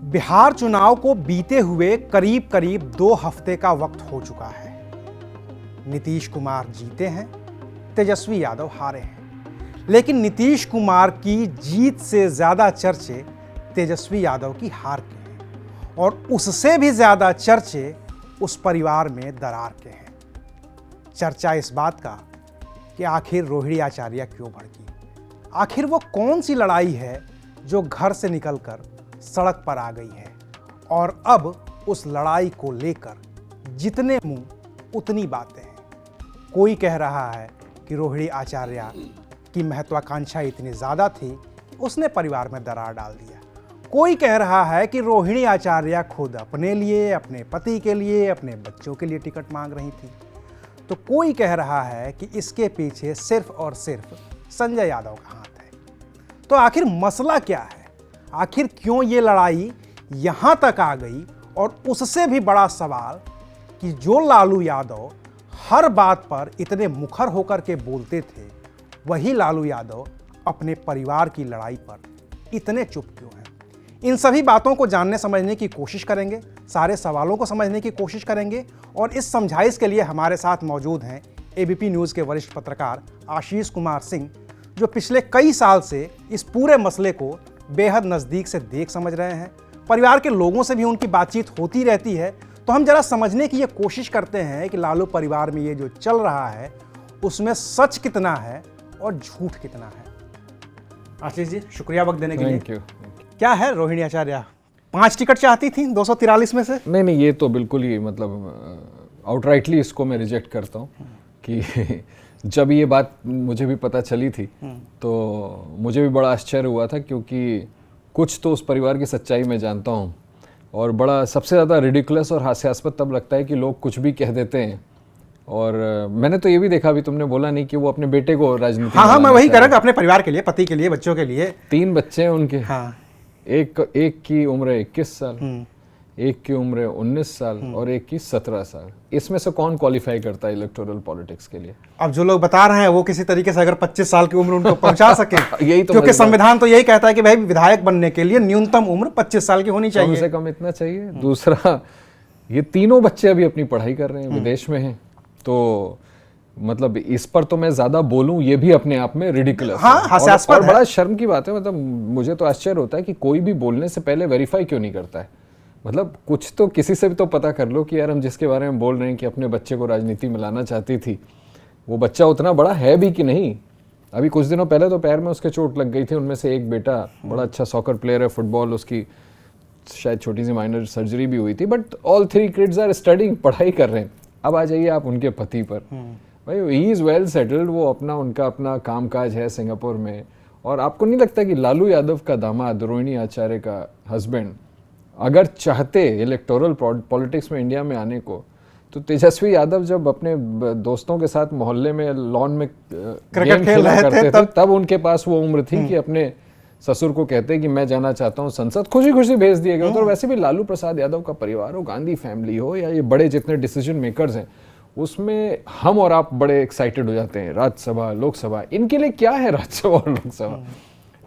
बिहार चुनाव को बीते हुए करीब करीब 2 हफ्ते का वक्त हो चुका है। नीतीश कुमार जीते हैं, तेजस्वी यादव हारे हैं। लेकिन नीतीश कुमार की जीत से ज्यादा चर्चे तेजस्वी यादव की हार के हैं और उससे भी ज्यादा चर्चे उस परिवार में दरार के हैं। चर्चा इस बात का कि आखिर रोहिणी आचार्य क्यों भड़की, आखिर वो कौन सी लड़ाई है जो घर से निकलकर सड़क पर आ गई है और अब उस लड़ाई को लेकर जितने मुंह उतनी बातें हैं। कोई कह रहा है कि रोहिणी आचार्य की महत्वाकांक्षा इतनी ज़्यादा थी कि उसने परिवार में दरार डाल दिया। कोई कह रहा है कि रोहिणी आचार्य खुद अपने लिए, अपने पति के लिए, अपने बच्चों के लिए टिकट मांग रही थी। तो कोई कह रहा है कि इसके पीछे सिर्फ और सिर्फ संजय यादव का हाथ है। तो आखिर मसला क्या है? आखिर क्यों ये लड़ाई यहां तक आ गई? और उससे भी बड़ा सवाल कि जो लालू यादव हर बात पर इतने मुखर होकर के बोलते थे, वही लालू यादव अपने परिवार की लड़ाई पर इतने चुप क्यों हैं? इन सभी बातों को जानने समझने की कोशिश करेंगे, सारे सवालों को समझने की कोशिश करेंगे और इस समझाइश के लिए हमारे साथ मौजूद हैं एबीपी न्यूज़ के वरिष्ठ पत्रकार आशीष कुमार सिंह, जो पिछले कई साल से इस पूरे मसले को बेहद नज़दीक से देख समझ रहे हैं। परिवार के लोगों से भी उनकी बातचीत होती रहती है। तो हम जरा समझने की ये कोशिश करते हैं कि लालू परिवार में ये जो चल रहा है उसमें सच कितना है और झूठ कितना है। आशीष जी, शुक्रिया वक्त देने के लिए। Thank you. क्या है, रोहिणी आचार्य 5 टिकट चाहती थी 243 में से? नहीं, ये तो बिल्कुल ही मतलब आउटराइटली इसको मैं रिजेक्ट करता हूँ कि जब ये बात मुझे भी पता चली थी तो मुझे भी बड़ा आश्चर्य हुआ था, क्योंकि कुछ तो उस परिवार की सच्चाई मैं जानता हूँ और बड़ा सबसे ज़्यादा रिडिकुलस और हास्यास्पद तब लगता है कि लोग कुछ भी कह देते हैं। और मैंने तो ये भी देखा, अभी तुमने बोला नहीं कि वो अपने बेटे को राजनीति। हाँ, मैं वही करूँगा, अपने परिवार के लिए, पति के लिए, बच्चों के लिए। 3 बच्चे हैं उनके। हाँ। एक की उम्र 21 साल, एक की उम्र 19 साल और एक की 17 साल। इसमें से कौन क्वालिफाई करता है इलेक्टोरल पॉलिटिक्स के लिए? अब जो लोग बता रहे हैं वो किसी तरीके से अगर 25 साल की उम्र उनको पहुंचा सके यही तो, क्योंकि संविधान तो यही कहता है कि भाई विधायक बनने के लिए न्यूनतम उम्र 25 साल की होनी चाहिए, कम से कम इतना चाहिए। दूसरा, ये तीनों बच्चे अभी अपनी पढ़ाई कर रहे हैं, विदेश में हैं, तो मतलब इस पर तो मैं ज्यादा बोलूं ये भी अपने आप में रिडिकुलस है और बड़ा शर्म की बात है। मतलब मुझे तो आश्चर्य होता है कि कोई भी बोलने से पहले वेरीफाई क्यों नहीं करता है। मतलब कुछ तो किसी से भी तो पता कर लो कि यार हम जिसके बारे में बोल रहे हैं कि अपने बच्चे को राजनीति में लाना चाहती थी, वो बच्चा उतना बड़ा है भी कि नहीं। अभी कुछ दिनों पहले तो पैर में उसके चोट लग गई थी। उनमें से एक बेटा बड़ा अच्छा सॉकर प्लेयर है, फुटबॉल, उसकी शायद छोटी सी माइनर सर्जरी भी हुई थी, but all 3 kids are studying, पढ़ाई कर रहे हैं। अब आ जाइए आप उनके पति पर। भाई ही इज़ वेल सेटल्ड, वो उनका अपना कामकाज है सिंगापुर में। और आपको नहीं लगता कि लालू यादव का दामाद, रोहिणी आचार्य का हस्बैंड, अगर चाहते इलेक्टोरल पॉलिटिक्स में इंडिया में आने को, तो तेजस्वी यादव जब अपने दोस्तों के साथ मोहल्ले में लॉन में क्रिकेट खेल रहे करते थे तब उनके पास वो उम्र थी कि अपने ससुर को कहते कि मैं जाना चाहता हूँ संसद, खुशी खुशी भेज दिए गए। तो वैसे भी लालू प्रसाद यादव का परिवार हो, गांधी फैमिली हो, या ये बड़े जितने डिसीजन मेकर्स हैं, उसमें हम और आप बड़े एक्साइटेड हो जाते हैं। राज्यसभा, लोकसभा, इनके लिए क्या है राज्यसभा और लोकसभा?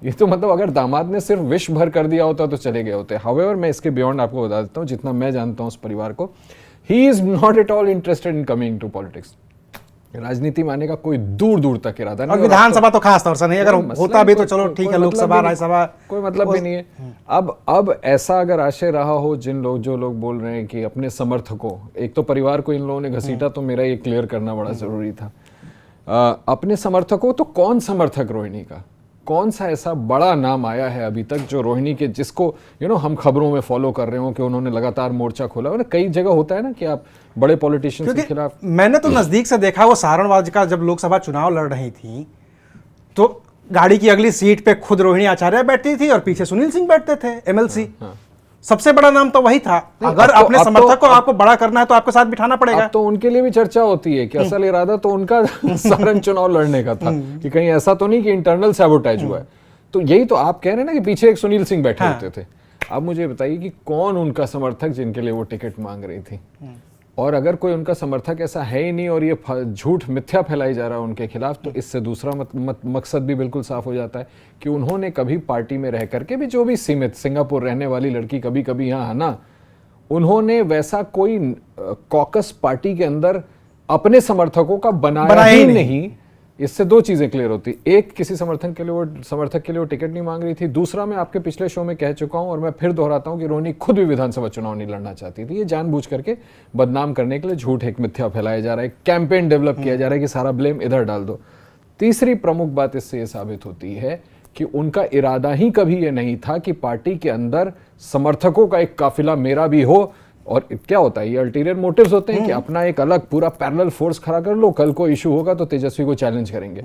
ये तो मतलब अगर दामाद ने सिर्फ विश भर कर दिया होता तो चले गए होते। हाउएवर, मैं इसके बियॉन्ड आपको बता देता हूँ, जितना मैं जानता हूँ उस परिवार को, he is not at all interested in coming to politics. राजनीति में आने का कोई दूर दूर तक इरादा नहीं। और विधानसभा तो खास तौर से नहीं, अगर होता भी तो चलो ठीक है, लोकसभा, राज्यसभा कोई मतलब भी नहीं है। अब ऐसा अगर आशय रहा हो, जो लोग बोल रहे हैं कि अपने समर्थकों, एक तो परिवार को इन लोगों ने घसीटा, तो मेरा ये क्लियर करना बड़ा जरूरी था। अपने समर्थकों, तो कौन समर्थक रोहिणी का, कौन सा ऐसा बड़ा नाम आया है अभी तक जो रोहिणी के, जिसको हम खबरों में फॉलो कर रहे हो कि उन्होंने लगातार मोर्चा खोला? कई जगह होता है ना कि आप बड़े पॉलिटिशियंस के खिलाफ। मैंने तो नजदीक से देखा, वो सहारनवाज का जब लोकसभा चुनाव लड़ रही थी तो गाड़ी की अगली सीट पे खुद रोहिणी आचार्य बैठती थी और पीछे सुनील सिंह बैठते थे, एमएलसी। सबसे बड़ा नाम तो वही था। अगर अपने समर्थक को आपको बड़ा करना है तो आपके साथ बिठाना पड़ेगा। तो उनके लिए भी चर्चा होती है कि असल इरादा तो उनका सारण चुनाव लड़ने का था, कि कहीं ऐसा तो नहीं कि इंटरनल सैबोटेज हुआ है। तो यही तो आप कह रहे हैं ना कि पीछे एक सुनील सिंह बैठे होते थे। अब मुझे बताइए कि कौन उनका समर्थक जिनके लिए वो टिकट मांग रही थी? और अगर कोई उनका समर्थक ऐसा है ही नहीं और ये झूठ मिथ्या फैलाई जा रहा है उनके खिलाफ, तो इससे दूसरा मकसद भी बिल्कुल साफ हो जाता है कि उन्होंने कभी पार्टी में रह करके भी, जो भी सीमित सिंगापुर रहने वाली लड़की कभी कभी यहाँ है ना, उन्होंने वैसा कोई कॉकस पार्टी के अंदर अपने समर्थकों का बनाया ही नहीं। इससे दो चीजें क्लियर होती, एक, किसी समर्थक के लिए वो टिकट नहीं मांग रही थी। दूसरा, मैं आपके पिछले शो में कह चुका हूं और मैं फिर दोहराता हूं कि रोहिणी खुद भी विधानसभा चुनाव नहीं लड़ना चाहती थी। ये जानबूझ करके बदनाम करने के लिए झूठ एक मिथ्या फैलाया जा रहा है, कैंपेन डेवलप किया जा रहा है कि सारा ब्लेम इधर डाल दो। तीसरी प्रमुख बात इससे ये साबित होती है कि उनका इरादा ही कभी ये नहीं था कि पार्टी के अंदर समर्थकों का एक काफिला मेरा भी हो। और क्या होता है, ये अल्टीरियर मोटिव्स होते हैं कि अपना एक अलग पूरा पैरेलल फोर्स खड़ा कर लो, कल को इशू होगा तो तेजस्वी को चैलेंज करेंगे।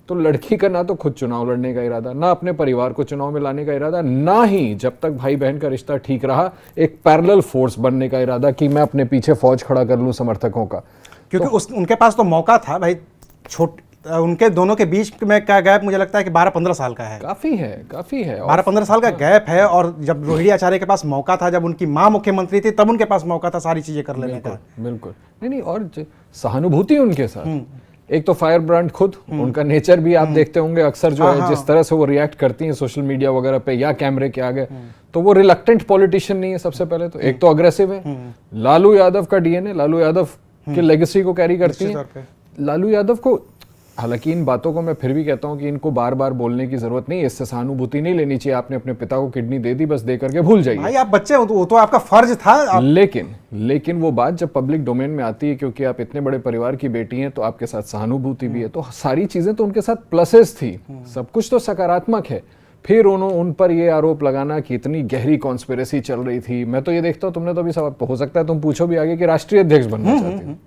तो लड़की का ना तो खुद चुनाव लड़ने का इरादा, ना अपने परिवार को चुनाव में लाने का इरादा, ना ही जब तक भाई बहन का रिश्ता ठीक रहा एक पैरेलल फोर्स बनने का इरादा कि मैं अपने पीछे फौज खड़ा कर लूं समर्थकों का। क्योंकि उनके पास तो मौका था भाई। उनके दोनों के बीच में क्या गैप, मुझे लगता है कि 12-15 साल का है। काफी है 12-15 साल का गैप है। और जब रोहिणी आचार्य के पास मौका था, जब उनकी मां मुख्यमंत्री थी, तब उनके पास मौका था सारी चीजें कर लेने का। बिल्कुल नहीं, और सहानुभूति उनके साथ। एक तो फायर ब्रांड खुद, उनका नेचर भी आप देखते होंगे अक्सर जो है, जिस तरह से वो रिएक्ट करती हैं सोशल मीडिया वगैरह पे या कैमरे के आगे, तो वो रिलक्टेंट पॉलिटिशियन नहीं है। सबसे पहले तो एक तो अग्रेसिव है। लालू यादव का डीएनए, लालू यादव के लेगेसी को कैरी करती है। लालू यादव को, हालांकि इन बातों को मैं फिर भी कहता हूं कि इनको बार बार बोलने की जरूरत नहीं है, इससे सहानुभूति नहीं लेनी चाहिए। आपने अपने पिता को किडनी दे दी, बस दे करके भूल जाइए। भाई आप बच्चे हो, वो तो आपका फर्ज था। लेकिन वो बात जब पब्लिक डोमेन में आती है, क्योंकि आप इतने बड़े परिवार की बेटी हैं, तो आपके साथ सहानुभूति भी है, तो सारी चीजें तो उनके साथ प्लसेस थी, सब कुछ तो सकारात्मक है। फिर उन पर ये आरोप लगाना कि इतनी गहरी कॉन्स्पिरेसी चल रही थी। मैं तो ये देखता हूँ, तुमने तो अभी सब, हो सकता है तुम पूछो भी आगे कि राष्ट्रीय अध्यक्ष बनना चाहती हूँ।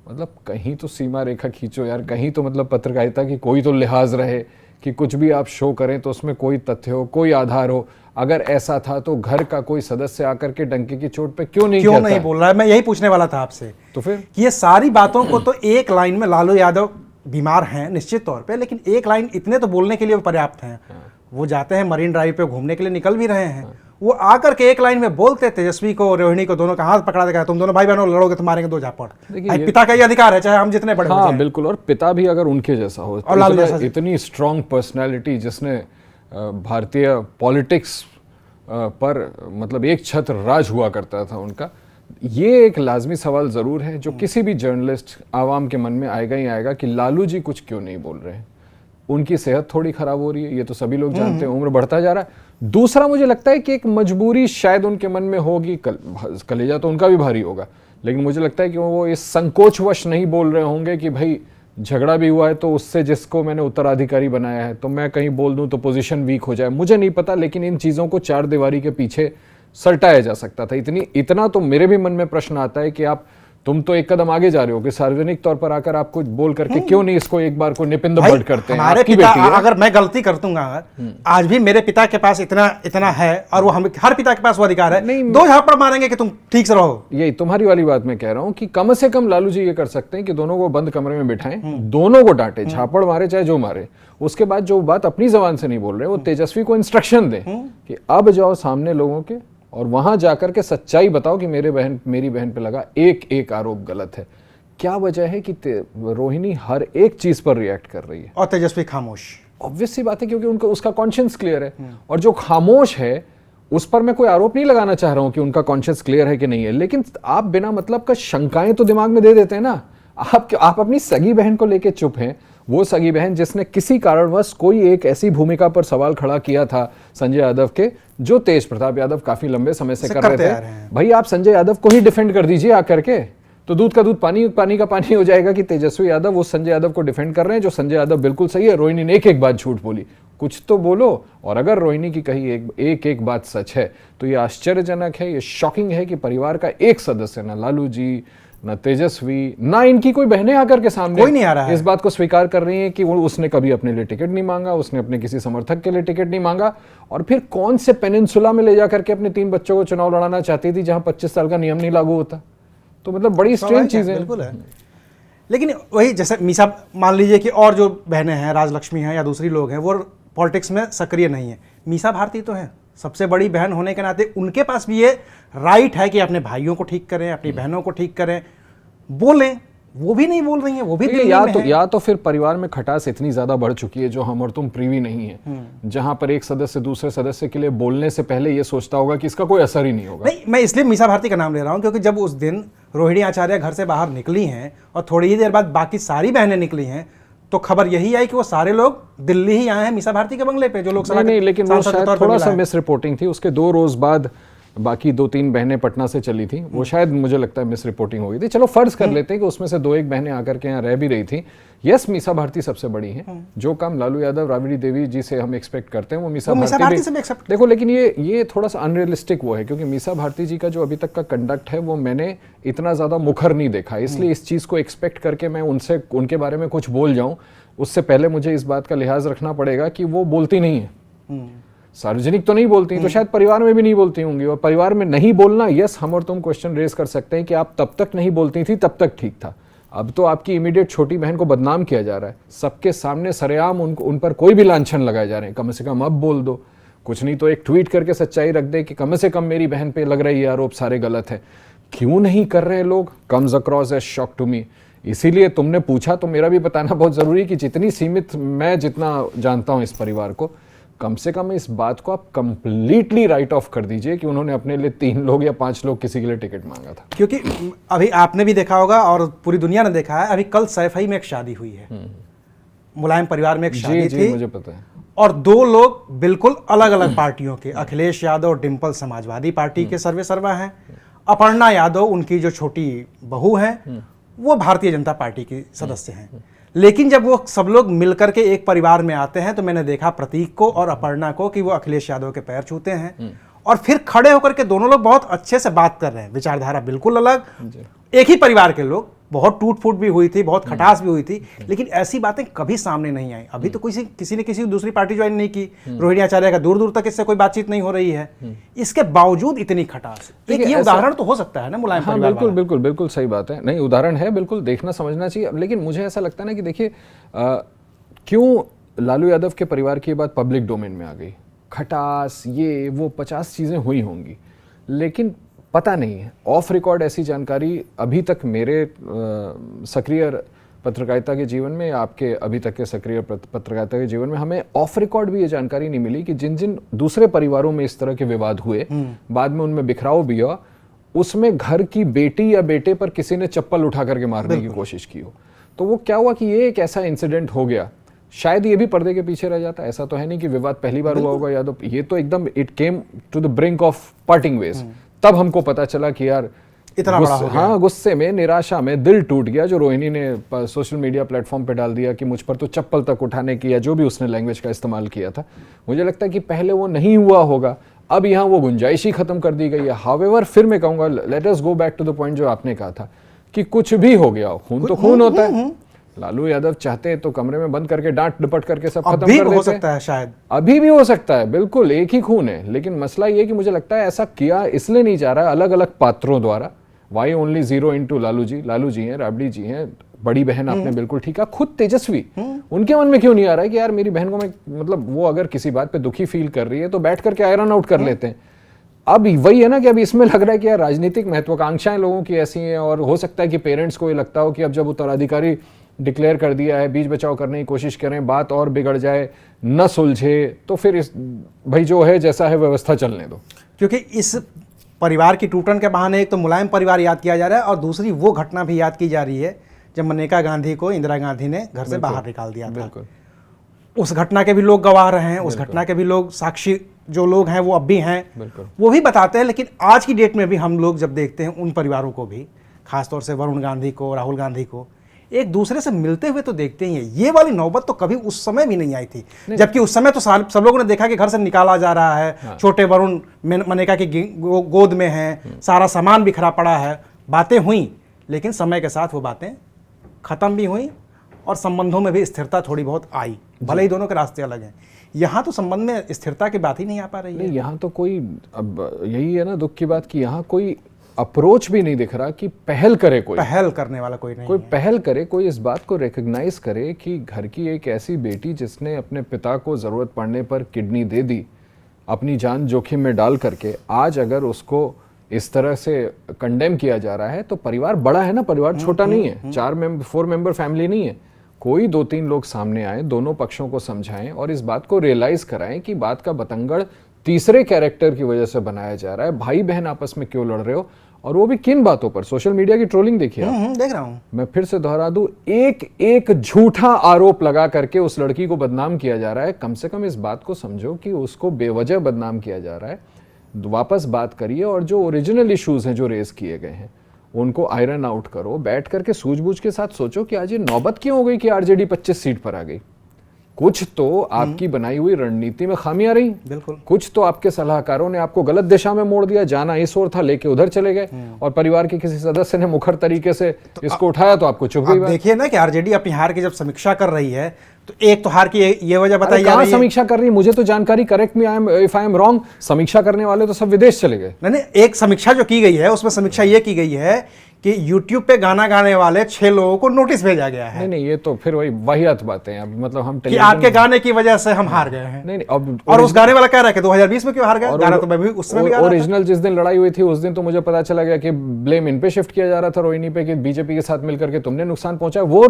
मतलब कहीं तो सीमा रेखा खींचो यार, कहीं तो मतलब पत्रकारिता की कोई तो लिहाज रहे कि कुछ भी आप शो करें तो उसमें कोई तथ्य हो, कोई आधार हो। अगर ऐसा था तो घर का कोई सदस्य आकर के डंके की चोट पे क्यों नहीं बोल रहा है? मैं यही पूछने वाला था आपसे। तो फिर कि ये सारी बातों को तो एक लाइन में, लालू यादव बीमार हैं निश्चित तौर पे, लेकिन एक लाइन इतने तो बोलने के लिए पर्याप्त हैं। वो जाते हैं मरीन ड्राइव पे घूमने के लिए, निकल भी रहे हैं, वो आकर के एक लाइन में बोलते, तेजस्वी को रोहिणी को दोनों का हाथ पकड़ा देगा, तुम दोनों भाई बहनों लड़ोगे तो मारेंगे 2 झापड़। पिता का ये अधिकार है, चाहे हम जितने बड़े हो। बिल्कुल, और पिता भी अगर उनके जैसा हो, और लालू जैसा इतनी स्ट्रॉन्ग पर्सनैलिटी जिसने भारतीय पॉलिटिक्स पर मतलब एक छत्र राज हुआ करता था उनका, ये एक लाजमी सवाल जरूर है जो किसी भी जर्नलिस्ट आवाम के मन में आएगा ही आएगा कि लालू जी कुछ क्यों नहीं बोल रहे हैं। उनकी सेहत थोड़ी खराब हो रही है, ये तो सभी लोग जानते हैं, उम्र बढ़ता जा रहा है। दूसरा, मुझे लगता है कि एक मजबूरी शायद उनके मन में होगी, कलेजा तो उनका भी भारी होगा, लेकिन मुझे लगता है कि वो इस संकोचवश नहीं बोल रहे होंगे कि भाई झगड़ा भी हुआ है तो उससे जिसको मैंने उत्तराधिकारी बनाया है, तो मैं कहीं बोल दूं तो पोजीशन वीक हो जाए। मुझे नहीं पता, लेकिन इन चीज़ों को चार दीवारी के पीछे सलटाया जा सकता था। इतना तो मेरे भी मन में प्रश्न आता है कि तुम तो एक कदम आगे जा रहे हो कि सार्वजनिक तौर पर आकर आप कुछ बोल करके क्यों नहीं इसको एक बार को निपिंद बट करते हैं। हमारे पिता, अगर मैं गलती कर दूंगा, अगर आज भी मेरे पिता के पास इतना है और वो हम हर पिता के पास वो अधिकार है, नहीं 2 झापड़ मारेंगे कि तुम ठीक से रहो। यही तुम्हारी वाली बात मैं कह रहा हूं कि कम से कम लालू जी ये कर सकते हैं कि दोनों को बंद कमरे में बिठाएं, दोनों को डांटे, झापड़ मारे चाहे जो मारे, उसके बाद जो बात अपनी जबान से नहीं बोल रहे वो तेजस्वी को इंस्ट्रक्शन दें कि अब जाओ सामने लोगों के और वहां जाकर के सच्चाई बताओ कि मेरी बहन पे लगा एक आरोप गलत है। क्या वजह है कि रोहिणी हर एक चीज पर रिएक्ट कर रही है और तेजस्वी खामोश? ऑब्वियस सी बात है, क्योंकि उनका उसका कॉन्शियस क्लियर है, और जो खामोश है उस पर मैं कोई आरोप नहीं लगाना चाह रहा हूं कि उनका कॉन्शियस क्लियर है कि नहीं है, लेकिन आप बिना मतलब का शंकाएं तो दिमाग में दे देते हैं ना। आप अपनी सगी बहन को लेके चुप हैं, वो सगी बहन जिसने किसी कारणवश कोई एक ऐसी भूमिका पर सवाल खड़ा किया था संजय यादव के, जो तेज प्रताप यादव काफी लंबे समय से कर रहे थे। भाई आप संजय यादव को ही डिफेंड कर दीजिए आकर के, तो दूध का दूध पानी का पानी हो जाएगा कि तेजस्वी यादव उस संजय यादव को डिफेंड कर रहे हैं जो संजय यादव बिल्कुल सही है। रोहिणी ने एक बात झूठ बोली, कुछ तो बोलो। और अगर रोहिणी की कही एक बात सच है तो ये आश्चर्यजनक है, ये शॉकिंग है कि परिवार का एक सदस्य, ना लालू जी, ना तेजस्वी, ना इनकी कोई बहनें आकर के सामने कोई नहीं आ रहा है। इस बात को स्वीकार कर रही हैं कि उसने कभी अपने लिए टिकट नहीं मांगा, उसने अपने किसी समर्थक के लिए टिकट नहीं मांगा, और फिर कौन से पेनिनसुला में ले जाकर के अपने 3 बच्चों को चुनाव लड़ाना चाहती थी जहां 25 साल का नियम नहीं लागू होता। तो मतलब बड़ी स्ट्रेंज चीजें है। लेकिन वही जैसे मीसा, मान लीजिए कि और जो बहनें हैं, राजलक्ष्मी हैं या दूसरी लोग हैं, वो पॉलिटिक्स में सक्रिय नहीं है, मीसा भारती तो है, सबसे बड़ी बहन होने के नाते उनके पास भी ये राइट है कि अपने भाइयों को ठीक करें, अपनी बहनों को ठीक करें, बोलें। वो भी नहीं बोल रही हैं, वो भी दिल्ली में है। या तो फिर परिवार में खटास इतनी ज्यादा बढ़ चुकी है जो हम और तुम प्रीवी नहीं है, जहां पर एक सदस्य दूसरे सदस्य के लिए बोलने से पहले ये सोचता होगा कि इसका कोई असर ही नहीं होगा। नहीं, मैं इसलिए मीसा भारती का नाम ले रहा हूं क्योंकि जब उस दिन रोहिणी आचार्य घर से बाहर निकली हैं और थोड़ी ही देर बाद बाकी सारी बहनें निकली हैं, तो खबर यही आई कि वो सारे लोग दिल्ली ही आए हैं मीसा भारती के बंगले पे, जो लोग नहीं, लेकिन वो शायद थोड़ा सा मिस रिपोर्टिंग थी। उसके 2 रोज बाद बाकी 2-3 बहनें पटना से चली थी, वो शायद मुझे लगता है मिस रिपोर्टिंग हो गई थी। चलो फर्ज कर लेते हैं कि उसमें से 2-1 बहनें आकर के यहाँ रह भी रही थी। यस, मीसा भारती सबसे बड़ी हैं। जो काम लालू यादव, राबड़ी देवी जी से हम एक्सपेक्ट करते हैं वो मीसा भारती से भी एक्सेप्ट। देखो, लेकिन ये थोड़ा सा अनरियलिस्टिक वो है, क्योंकि मीसा भारती जी का जो अभी तक का कंडक्ट है वो मैंने इतना ज्यादा मुखर नहीं देखा, इसलिए इस चीज को एक्सपेक्ट करके मैं उनके बारे में कुछ बोल जाऊं, उससे पहले मुझे इस बात का लिहाज रखना पड़ेगा कि वो बोलती नहीं है, सार्वजनिक तो नहीं बोलती, तो शायद परिवार में भी नहीं बोलती होंगी। और परिवार में नहीं बोलना, यस, हम और तुम क्वेश्चन रेज कर सकते हैं कि आप तब तक नहीं बोलती थी तब तक ठीक था, अब तो आपकी इमीडिएट छोटी बहन को बदनाम किया जा रहा है, सबके सामने सरेआम उन पर कोई भी लांछन लगाए जा रहे हैं। कम से कम अब बोल दो, कुछ नहीं तो एक ट्वीट करके सच्चाई रख दे कि कम से कम मेरी बहन पे लग रही है आरोप सारे गलत है। क्यों नहीं कर रहे लोग? Comes across as shock to me. इसीलिए तुमने पूछा तो मेरा भी बताना बहुत जरूरी है कि जितनी सीमित मैं जितना जानता हूं इस परिवार को, कम से कम इस बात को आप कंप्लीटली राइट ऑफ कर दीजिए कि उन्होंने अपने लिए 3 लोग या 5 लोग किसी के लिए टिकट मांगा था। क्योंकि अभी आपने भी देखा होगा और पूरी दुनिया ने देखा है, अभी कल सैफई में एक शादी हुई है, मुलायम परिवार में एक शादी थी, मुझे पता है, और 2 लोग बिल्कुल अलग अलग पार्टियों के, अखिलेश यादव डिम्पल समाजवादी पार्टी के सर्वे सर्वा हैं, अपर्णा यादव उनकी जो छोटी बहू है वो भारतीय जनता पार्टी की सदस्य हैं। लेकिन जब वो सब लोग मिलकर के एक परिवार में आते हैं तो मैंने देखा प्रतीक को और अपर्णा को कि वो अखिलेश यादव के पैर छूते हैं और फिर खड़े होकर के दोनों लोग बहुत अच्छे से बात कर रहे हैं, विचारधारा बिल्कुल अलग, एक ही परिवार के लोग, बहुत टूट फूट भी हुई थी, बहुत खटास भी हुई थी, लेकिन ऐसी बातें कभी सामने नहीं आई। अभी तो किसी ने किसी दूसरी पार्टी ज्वाइन नहीं की, रोहिणी आचार्य का दूर दूर तक इससे कोई बातचीत नहीं हो रही है, इसके बावजूद इतनी खटास। एक ये उदाहरण तो हो सकता है ना मुलायम परिवार वाला। बिल्कुल बिल्कुल बिल्कुल सही बात है, नहीं उदाहरण है, बिल्कुल देखना समझना चाहिए। लेकिन मुझे ऐसा लगता है ना कि देखिए क्यों लालू यादव के परिवार की बात पब्लिक डोमेन में आ गई, खटास ये वो 50 चीजें हुई होंगी, लेकिन पता नहीं है ऑफ रिकॉर्ड ऐसी जानकारी अभी तक मेरे सक्रिय पत्रकारिता के जीवन में, आपके अभी तक के सक्रिय पत्रकारिता के जीवन में हमें ऑफ रिकॉर्ड भी ये जानकारी नहीं मिली कि जिन जिन दूसरे परिवारों में इस तरह के विवाद हुए, बाद में उनमें बिखराव भी हुआ, उसमें घर की बेटी या बेटे पर किसी ने चप्पल उठा करके मारने की कोशिश की हो। तो वो क्या हुआ कि ये एक ऐसा इंसिडेंट हो गया, शायद ये भी पर्दे के पीछे रह जाता। ऐसा तो है नहीं कि विवाद पहली बार हुआ होगा यादव, ये तो एकदम it came to the brink of parting ways. तब हमको पता चला कि यार इतना बड़ा हो गया। हाँ, गुस्से में, निराशा में दिल टूट गया, जो रोहिणी ने सोशल मीडिया प्लेटफॉर्म पे डाल दिया कि मुझ पर तो चप्पल तक उठाने की, या जो भी उसने लैंग्वेज का इस्तेमाल किया था। मुझे लगता है कि पहले वो नहीं हुआ होगा, अब यहाँ वो गुंजाइश ही खत्म कर दी गई है। हावेवर फिर मैं कहूंगा, let us go back to the point जो आपने कहा था कि कुछ भी हो गया, खून तो खून होता है। लालू यादव चाहते तो कमरे में बंद करके डांट डपट करके सब खत्म कर देते। हो सकता है, शायद अभी भी हो सकता है, बिल्कुल एक ही खून है। लेकिन मसला ये कि मुझे लगता है ऐसा किया इसलिए नहीं जा रहा है अलग अलग पात्रों द्वारा। Y only 0 into Lalu ji हैं, राबड़ी जी हैं, बड़ी बहन आपने बिल्कुल ठीक है, खुद तेजस्वी, उनके मन में क्यों नहीं आ रहा है कि यार मेरी बहन को मैं, मतलब वो अगर किसी बात पे दुखी फील कर रही है तो बैठ करके आयरन आउट कर लेते हैं। अब वही है ना कि अब इसमें लग रहा है कि यार राजनीतिक महत्वाकांक्षाएं लोगों की ऐसी हैं, और हो सकता है कि पेरेंट्स को ये लगता हो कि अब जब उत्तराधिकारी डिक्लेयर कर दिया है, बीच बचाव करने की कोशिश करें, बात और बिगड़ जाए, न सुलझे, तो फिर इस भाई जो है जैसा है व्यवस्था चलने दो। क्योंकि इस परिवार की टूटन के बहाने एक तो मुलायम परिवार याद किया जा रहा है और दूसरी वो घटना भी याद की जा रही है जब मनेका गांधी को इंदिरा गांधी ने घर से बाहर निकाल दिया था। उस घटना के भी लोग गवाह रहे हैं, उस घटना के भी लोग साक्षी जो लोग हैं वो अब भी हैं, वो भी बताते हैं। लेकिन आज की डेट में भी हम लोग जब देखते हैं उन परिवारों को भी, खासतौर से वरुण गांधी को, राहुल गांधी को, एक दूसरे से मिलते हुए तो देखते ही हैं। ये वाली नौबत तो कभी उस समय भी नहीं आई थी, जबकि उस समय तो सब लोगों ने देखा कि घर से निकाला जा रहा है, हाँ। छोटे वरुण मनेका की गोद में हैं, सारा सामान बिखरा पड़ा है, बातें हुई, लेकिन समय के साथ वो बातें खत्म भी हुई और संबंधों में भी स्थिरता थोड़ी बहुत आई, भले ही दोनों के रास्ते अलग हैं। यहाँ तो संबंध में स्थिरता की बात ही नहीं आ पा रही है। यहाँ तो कोई, अब यही है ना दुख की बात कि यहाँ कोई अप्रोच भी नहीं दिख रहा कि पहल करे, कोई पहल करने वाला कोई नहीं, कोई पहल करे, कोई इस बात को रिकॉग्नाइज करे कि घर की एक ऐसी बेटी जिसने अपने पिता को जरूरत पड़ने पर किडनी दे दी, अपनी जान जोखिम में डाल करके आज अगर उसको इस तरह से कंडेम किया जा रहा है, तो परिवार बड़ा है ना, परिवार छोटा नहीं है, 4 मेंबर फैमिली नहीं है। कोई 2-3 लोग सामने आए, दोनों पक्षों को समझाएं और इस बात को रियलाइज कराएं कि बात का बतंगड़ तीसरे कैरेक्टर की वजह से बनाया जा रहा है। भाई बहन आपस में क्यों लड़ रहे हो, और वो भी किन बातों पर? सोशल मीडिया की ट्रोलिंग देखिए आप। देख रहा हूं। मैं फिर से दोहरा दूं, एक एक झूठा आरोप लगा करके उस लड़की को बदनाम किया जा रहा है। कम से कम इस बात को समझो कि उसको बेवजह बदनाम किया जा रहा है। वापस बात करिए और जो ओरिजिनल इश्यूज हैं जो रेज किए गए हैं उनको आयरन आउट करो। बैठ करके सूझबूझ के साथ सोचो कि आज ये नौबत क्यों हो गई कि आरजेडी 25 सीट पर आ गई। कुछ तो आपकी बनाई हुई रणनीति में खामियां रही, बिल्कुल। कुछ तो आपके सलाहकारों ने आपको गलत दिशा में मोड़ दिया। जाना इस ओर था, लेके उधर चले गए, और परिवार के किसी सदस्य ने मुखर तरीके से इसको उठाया तो आपको चुभ गई बात। देखिए ना कि आरजेडी अपनी हार की जब समीक्षा कर रही है तो एक तो हार की ये वजह बताई जा रही है। समीक्षा कर रही है, मुझे तो जानकारी, correct me if I am wrong, समीक्षा करने वाले तो सब विदेश चले गए। नहीं, एक समीक्षा जो की गई है उसमें समीक्षा ये की गई है कि YouTube पे गाना गाने वाले 6 लोगों को नोटिस भेजा गया है। नहीं, ये तो फिर वही वाहियात बातें हैं। अब मतलब हम कि आपके गाने की वजह से हम हार गए हैं। नहीं, अब और उस गाने वाला कह रहा है कि 2020 में क्यों हार गए? गाना तो मैं भी उस समय भी गा रहा था। ओरिजिनल जिस दिन लड़ाई हुई थी उस दिन तो मुझे पता चला गया कि ब्लेम इन पे शिफ्ट किया जा रहा था, रोहिणी पे, कि बीजेपी के साथ मिलकर के तुमने नुकसान पहुंचाया। वो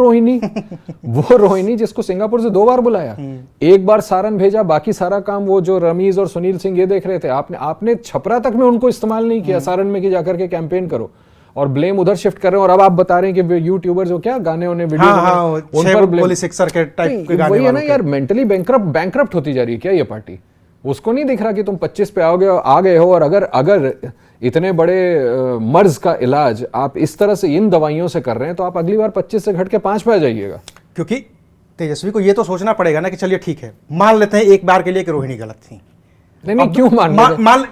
रोहिणी जिसको सिंगापुर से 2 बार बुलाया, एक बार सारन भेजा, बाकी सारा काम वो जो रमीज और सुनील सिंह ये देख रहे थे। आपने छपरा तक में उनको इस्तेमाल नहीं किया सारन में कि जाकर के कैंपेन करो, और ब्लेम उधर शिफ्ट कर रहे हैं। और अब आप बता रहे हैं कि यूट्यूबर जो क्या गाने उन्हें वीडियो उन पर ब्लेम सिक्सर के टाइप के गाने वही है ना यार, मेंटली बैंकरप्ट होती जा रही है क्या ये पार्टी? उसको नहीं दिख रहा कि तुम 25 पे आ गए हो, और अगर इतने बड़े मर्ज का इलाज आप इस तरह से इन दवाइयों से कर रहे हैं तो आप अगली बार 25 से घट के 5 पे आ जाइएगा। क्योंकि तेजस्वी को ये तो सोचना पड़ेगा ना कि चलिए ठीक है, मान लेते हैं एक बार के लिए कि रोहिणी गलत थी। नहीं, क्यों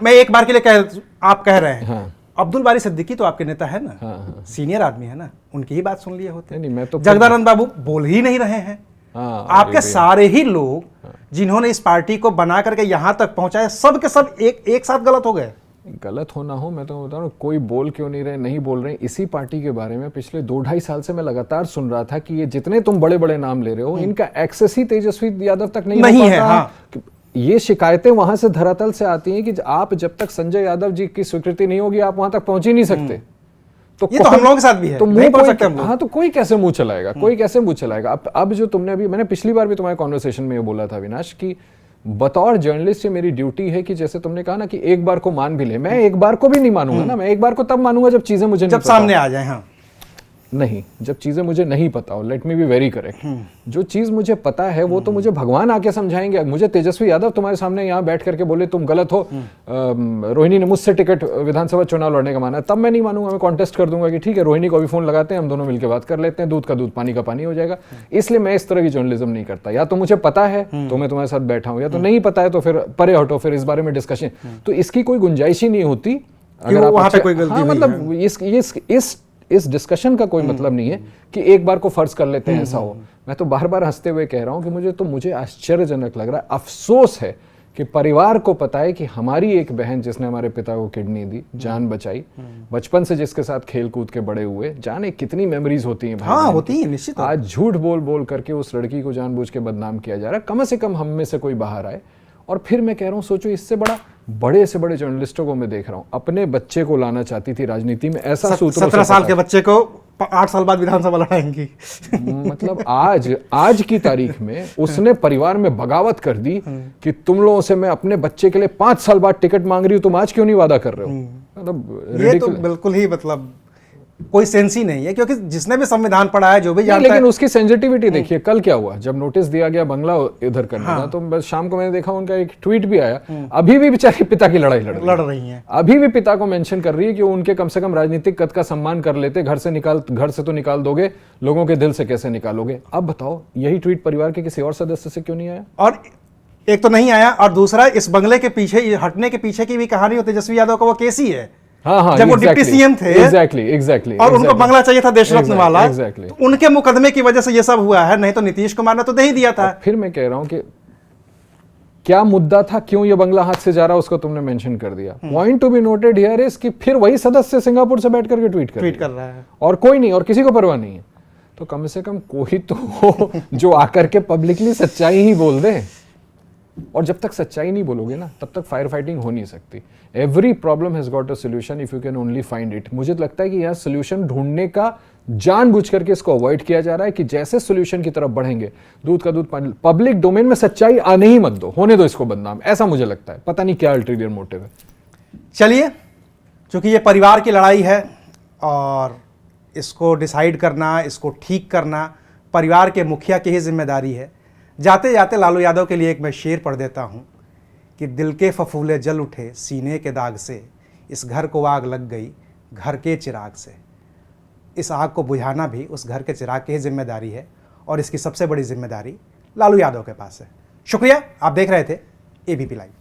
मैं एक बार के लिए आप कह रहे हैं। अब्दुल बारी सिद्दीकी तो आपके नेता है ना, सीनियर आदमी है ना, उनकी ही बात सुन लिए होते। नहीं, मैं तो जगदानंद बाबू बोल ही नहीं रहे हैं। आपके सारे ही लोग जिन्होंने इस पार्टी को बना करके यहां तक पहुंचाया, सब के सब एक साथ गलत हो गए। गलत होना हो, मैं तो बता रहा हूँ, कोई बोल क्यों नहीं रहे, नहीं बोल रहे। इसी पार्टी के बारे में पिछले 2-2.5 साल से मैं लगातार सुन रहा था कि ये जितने तुम बड़े बड़े नाम ले रहे हो, इनका एक्सेस ही तेजस्वी यादव तक नहीं है। हाँ। ये शिकायतें वहां से धरातल से आती हैं कि आप जब तक संजय यादव जी की स्वीकृति नहीं होगी आप वहां तक पहुंच ही नहीं सकते। तो ये तो हम लोगों के साथ भी है, तो नहीं पहुंच सकते हम लोग। हाँ, तो कोई कैसे मुंह चलाएगा, कोई कैसे मुंह चलाएगा? अब जो तुमने अभी, मैंने पिछली बार भी तुम्हारे कॉन्वर्सेशन में ये बोला था अविनाश, कि बतौर जर्नलिस्ट मेरी ड्यूटी है कि जैसे तुमने कहा ना कि एक बार को मान भी ले, मैं एक बार को भी नहीं मानूंगा ना। मैं एक बार को तब मानूंगा जब चीजें मुझे जब सामने आ जाए। हाँ, नहीं, जब चीजें मुझे नहीं पता हो, let me be very correct. जो चीज मुझे पता है वो तो मुझे भगवान आके समझाएंगे। मुझे तेजस्वी यादव तुम्हारे सामने यहाँ बैठ करके बोले तुम गलत हो, रोहिणी ने मुझसे टिकट विधानसभा चुनाव लड़ने का माना, तब मैं नहीं मानूंगा। मैं कॉन्टेस्ट कर दूंगा कि ठीक है, रोहिणी को भी फोन लगाते हैं, हम दोनों मिलकर बात कर लेते हैं, दूध का दूध पानी का पानी हो जाएगा। इसलिए मैं इस तरह की जर्नलिज्म नहीं करता। या तो मुझे पता है तो मैं तुम्हारे साथ बैठा हूँ, या तो नहीं पता है तो फिर परे हटो, फिर इस बारे में डिस्कशन। तो इसकी कोई गुंजाइश ही नहीं होती अगर आप मतलब इस डिस्कशन का कोई मतलब नहीं है कि एक बार को फर्ज कर लेते हैं ऐसा हो। मैं तो बार बार हंसते हुए कह रहा हूं कि मुझे आश्चर्यजनक लग रहा है, अफसोस है कि परिवार को पता है कि हमारी एक बहन जिसने हमारे पिता को किडनी दी, जान बचाई, बचपन से जिसके साथ खेल कूद के बड़े हुए, जाने कितनी मेमोरीज होती हैं। हाँ, होती है निश्चित। आज झूठ बोल करके उस लड़की को जानबूझ के बदनाम किया जा रहा है। कम से कम हम में से कोई बाहर आए। और फिर मैं कह रहा हूँ, सोचो इससे बड़े से बड़े जर्नलिस्टों को मैं देख रहा हूँ, अपने बच्चे को लाना चाहती थी राजनीति में, ऐसा सूत्रों 17 साल के बच्चे को 8 साल बाद विधानसभा लड़ाएंगी। मतलब आज की तारीख में उसने परिवार में बगावत कर दी कि तुम लोगों से मैं अपने बच्चे के लिए 5 साल बाद टिकट मांग रही हूँ, तुम आज क्यों नहीं वादा कर रहे हो? मतलब ये तो बिल्कुल ही मतलब कोई सेंस ही नहीं है, क्योंकि जिसने भी संविधान पढ़ा है, जो भी जानता है। लेकिन उसकी सेंसिटिविटी देखिए, कल क्या हुआ जब नोटिस दिया गया बंगला इधर करने का। तो बस शाम को मैंने देखा उनका एक ट्वीट भी आया, अभी भी बेचारी पिता की लड़ाई लड़ रही है। अभी भी पिता को मेंशन कर रही है कि उनके कम से कम राजनीतिक कद का सम्मान कर लेते, घर से तो निकाल दोगे, लोगों के दिल से कैसे निकालोगे? अब बताओ, यही ट्वीट परिवार के किसी और सदस्य से क्यों नहीं आया? और एक तो नहीं आया, और दूसरा इस बंगले के पीछे हटने के पीछे की भी कहानी हो तेजस्वी यादव का, वो केस ही है। हाँ, जब वो डिप्टी सीएम थे, एग्जैक्टली, और उनको बंगला चाहिए था देश रत्न वाला, तो उनके मुकदमे की वजह से ये सब हुआ है, नहीं तो नीतीश कुमार ने तो दे ही दिया था। फिर मैं कह रहा हूं कि क्या मुद्दा था, क्यों ये बंगला हाथ से जा रहा, उसको तुमने मेंशन कर दिया। Point to be noted here is कि फिर वही सदस्य सिंगापुर से बैठ करके ट्वीट कर रहा है, और कोई नहीं, और किसी को परवाह नहीं है। तो कम से कम कोई तो हो जो आकर के पब्लिकली सच्चाई ही बोल दे। और जब तक सच्चाई नहीं बोलोगे ना, तब तक फायर फाइटिंग हो नहीं सकती। Every problem has got a solution if you can only find it. मुझे तो लगता है कि यहाँ सोल्यूशन ढूंढने का जानबूझ करके इसको अवॉइड किया जा रहा है कि जैसे सोल्यूशन की तरफ बढ़ेंगे, दूध का दूध पानी, पब्लिक डोमेन में सच्चाई आने ही मत दो, होने दो इसको बदनाम, ऐसा मुझे लगता है। पता नहीं क्या अल्टीरियर मोटिव है। चलिए, क्योंकि ये परिवार की लड़ाई है और इसको डिसाइड करना, इसको ठीक करना परिवार के मुखिया की ही जिम्मेदारी है। जाते जाते लालू यादव के लिए एक मैं शेर पढ़ देता हूँ कि दिल के फफूले जल उठे सीने के दाग से, इस घर को आग लग गई घर के चिराग से। इस आग को बुझाना भी उस घर के चिराग की ही जिम्मेदारी है और इसकी सबसे बड़ी जिम्मेदारी लालू यादव के पास है। शुक्रिया, आप देख रहे थे एबीपी लाइव।